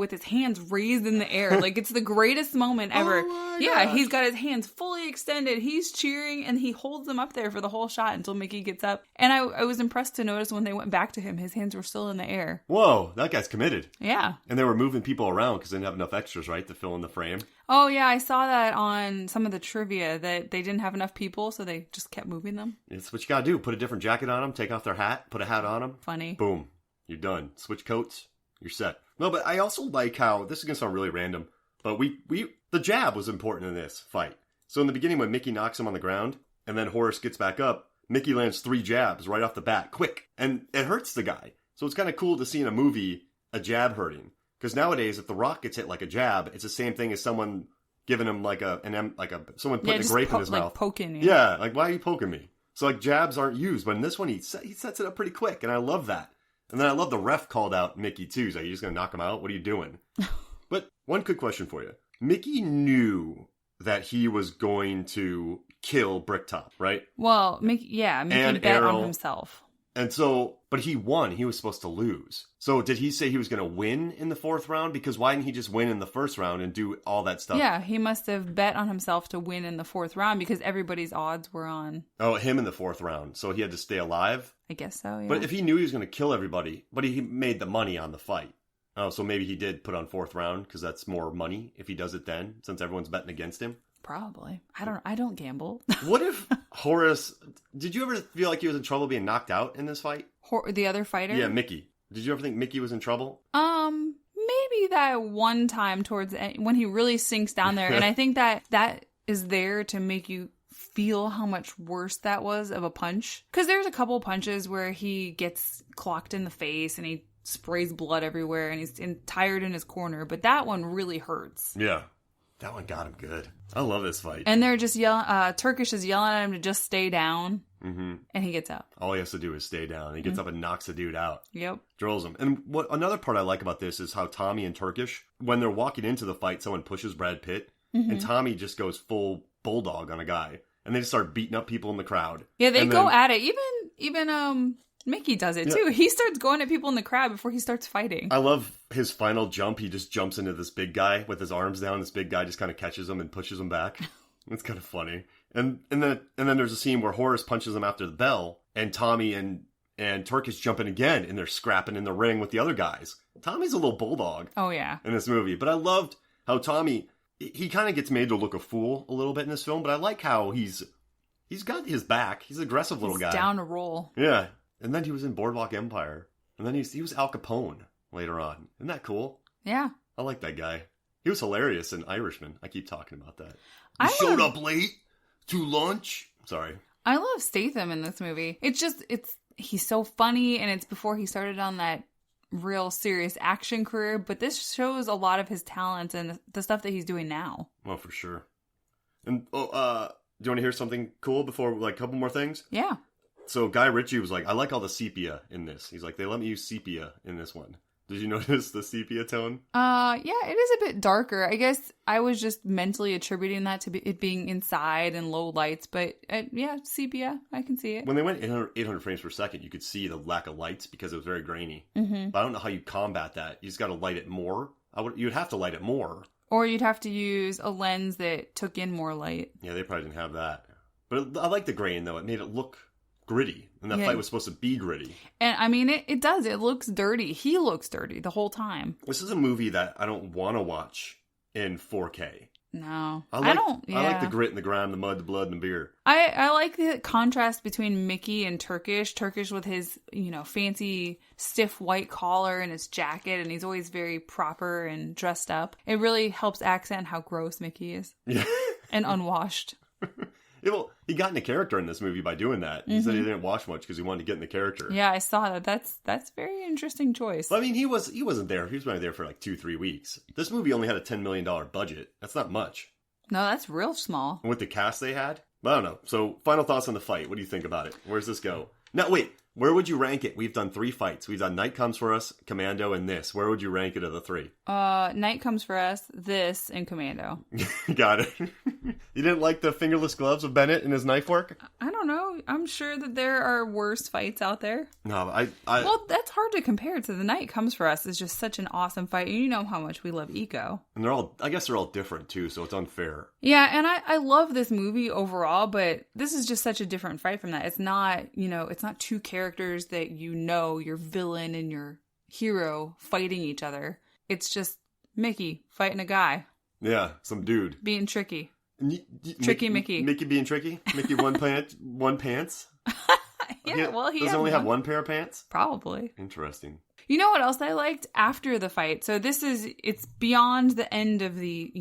with his hands raised in the air. Like, it's the greatest moment ever. Oh yeah, gosh. he's got his hands fully extended. He's cheering, and he holds them up there for the whole shot until Mickey gets up. And I was impressed to notice when they went back to him, his hands were still in the air. Whoa, that guy's committed. Yeah. And they were moving people around because they didn't have enough extras, right, to fill in the frame. Oh, yeah, I saw that on some of the trivia, that they didn't have enough people, so they just kept moving them. It's what you gotta do. Put a different jacket on them, take off their hat, put a hat on them. Funny. Boom. You're done. Switch coats. You're set. No, but I also like how, this is going to sound really random, but the jab was important in this fight. So in the beginning when Mickey knocks him on the ground, and then Horace gets back up, Mickey lands 3 jabs right off the bat, quick. And it hurts the guy. So it's kind of cool to see in a movie a jab hurting. Because nowadays, if The Rock gets hit like a jab, it's the same thing as someone giving him someone putting a grape in his mouth. Poking you. Yeah, like, why are you poking me? So like jabs aren't used, but in this one he sets it up pretty quick, and I love that. And then I love the ref called out Mickey too. He's like, "You're just gonna knock him out? What are you doing?" But one quick question for you: Mickey knew that he was going to kill Bricktop, right? Well, Mickey bet Errol, on himself. And so, but he won. He was supposed to lose. So did he say he was going to win in the 4th round? Because why didn't he just win in the 1st round and do all that stuff? Yeah, he must have bet on himself to win in the 4th round because everybody's odds were on. Oh, him in the 4th round. So he had to stay alive? I guess so, yeah. But if he knew he was going to kill everybody, but he made the money on the fight. Oh, so maybe he did put on 4th round because that's more money if he does it then, since everyone's betting against him. Probably. I don't gamble. What if Horace... Did you ever feel like he was in trouble being knocked out in this fight? The other fighter? Yeah, Mickey. Did you ever think Mickey was in trouble? Maybe that one time towards the end, when he really sinks down there. And I think that is there to make you feel how much worse that was of a punch. Because there's a couple punches where he gets clocked in the face and he sprays blood everywhere and he's tired in his corner. But that one really hurts. Yeah. That one got him good. I love this fight. And they're just yelling, Turkish is yelling at him to just stay down. Mm-hmm. And he gets up. All he has to do is stay down. He gets up and knocks the dude out. Yep. Drills him. And what another part I like about this is how Tommy and Turkish, when they're walking into the fight, someone pushes Brad Pitt. Mm-hmm. And Tommy just goes full bulldog on a guy. And they just start beating up people in the crowd. Yeah, they go at it. Even Mickey does it too. He starts going at people in the crowd before he starts fighting. I love his final jump. He just jumps into this big guy with his arms down. This big guy just kind of catches him and pushes him back. It's kind of funny. And then there's a scene where Horace punches him after the bell, and Tommy and Turkish jump in again, and they're scrapping in the ring with the other guys. Tommy's a little bulldog. Oh yeah. In this movie, but I loved how Tommy, he kind of gets made to look a fool a little bit in this film, but I like how he's got his back. He's an aggressive little guy. Down to roll. Yeah. And then he was in Boardwalk Empire. And then he was Al Capone later on. Isn't that cool? Yeah. I like that guy. He was hilarious in Irishman. I keep talking about that. He showed up late to lunch. Sorry. I love Statham in this movie. He's so funny, and it's before he started on that real serious action career, but this shows a lot of his talents and the stuff that he's doing now. Well, for sure. And, do you want to hear something cool before, like, a couple more things? Yeah. So Guy Ritchie was like, I like all the sepia in this. He's like, they let me use sepia in this one. Did you notice the sepia tone? Yeah, it is a bit darker. I guess I was just mentally attributing that to it being inside and low lights. But yeah, sepia, I can see it. When they went 800 frames per second, you could see the lack of lights because it was very grainy. Mm-hmm. But I don't know how you combat that. You just got to light it more. You'd have to light it more. Or you'd have to use a lens that took in more light. Yeah, they probably didn't have that. But I like the grain, though. It made it look gritty. And that fight was supposed to be gritty. And I mean, it does. It looks dirty. He looks dirty the whole time. This is a movie that I don't want to watch in 4K. No. I like the grit and the grime, the mud, the blood, and the beer. I like the contrast between Mickey and Turkish. Turkish with his, fancy stiff white collar and his jacket, and he's always very proper and dressed up. It really helps accent how gross Mickey is. Yeah. And unwashed. He got into character in this movie by doing that. He said he didn't watch much because he wanted to get in the character. Yeah, I saw that. That's a very interesting choice. But, I mean, he wasn't there. He was only there for like 2-3 weeks. This movie only had a $10 million budget. That's not much. No, that's real small. And with the cast they had? I don't know. So, final thoughts on the fight. What do you think about it? Where's this go? Now, wait. Where would you rank it? We've done 3 fights. We've done Night Comes For Us, Commando, and this. Where would you rank it of the 3? Night Comes For Us, this, and Commando. Got it. You didn't like the fingerless gloves of Bennett and his knife work? I don't know. I'm sure that there are worse fights out there. No, Well, that's hard to compare to The Night Comes for Us. Is just such an awesome fight. And you know how much we love Eco. And I guess they're all different too, so it's unfair. Yeah, and I love this movie overall, but this is just such a different fight from that. It's not, it's not two characters that your villain and your hero fighting each other. It's just Mickey fighting a guy. Yeah, some dude. Being tricky. Tricky Mickey. Mickey being tricky? Mickey one pants? Yeah, he does only have one pair of pants? Probably. Interesting. You know what else I liked after the fight? So it's beyond the end of the,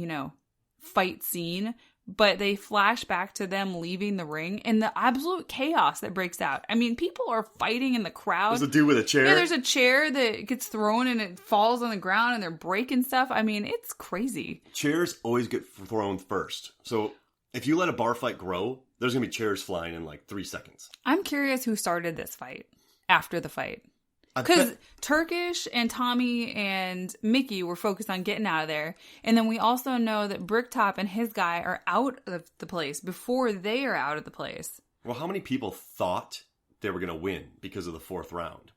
fight scene, but they flash back to them leaving the ring and the absolute chaos that breaks out. I mean, people are fighting in the crowd. There's a dude with a chair. Yeah, there's a chair that gets thrown and it falls on the ground and they're breaking stuff. I mean, it's crazy. Chairs always get thrown first. So if you let a bar fight grow, there's going to be chairs flying in like 3 seconds. I'm curious who started this fight after the fight. Because Turkish and Tommy and Mickey were focused on getting out of there. And then we also know that Bricktop and his guy are out of the place before they are out of the place. Well, how many people thought they were going to win because of the 4th round?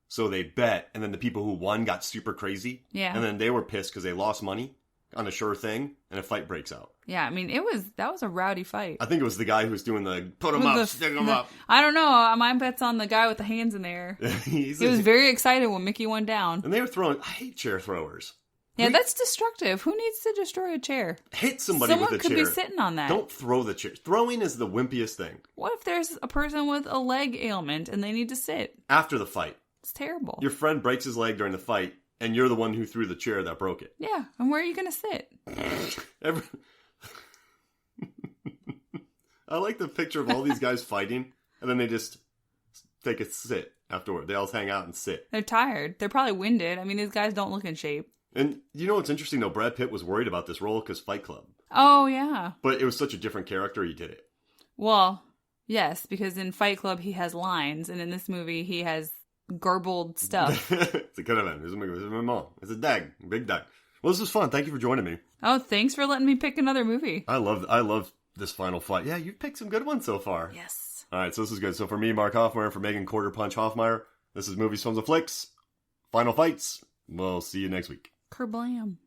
So they bet, and then the people who won got super crazy. Yeah. And then they were pissed because they lost money on a sure thing, and a fight breaks out. Yeah, I mean, that was a rowdy fight. I think it was the guy who was doing the put him up, stick him up. I don't know. My bet's on the guy with the hands in the air. He was very excited when Mickey went down. And they were throwing. I hate chair throwers. Yeah, that's destructive. Who needs to destroy a chair? Hit somebody with a chair. Someone could be sitting on that. Don't throw the chair. Throwing is the wimpiest thing. What if there's a person with a leg ailment and they need to sit? After the fight. It's terrible. Your friend breaks his leg during the fight, and you're the one who threw the chair that broke it. Yeah, and where are you going to sit? I like the picture of all these guys fighting, and then they just take a sit afterward. They all hang out and sit. They're tired. They're probably winded. I mean, these guys don't look in shape. And you know what's interesting, though? Brad Pitt was worried about this role because Fight Club. Oh, yeah. But it was such a different character, he did it. Well, yes, because in Fight Club, he has lines, and in this movie, he has garbled stuff. It's a kind of It's my mom. It's a dag. Big dag. Well, this was fun. Thank you for joining me. Oh, thanks for letting me pick another movie. I love this final fight. Yeah, you've picked some good ones so far. Yes. All right, so this is good. So for me, Mark Hoffmeyer, for Megan Quarter Punch Hoffmeyer, this is Movies, Films, and Flicks. Final fights. We'll see you next week. Kerblam.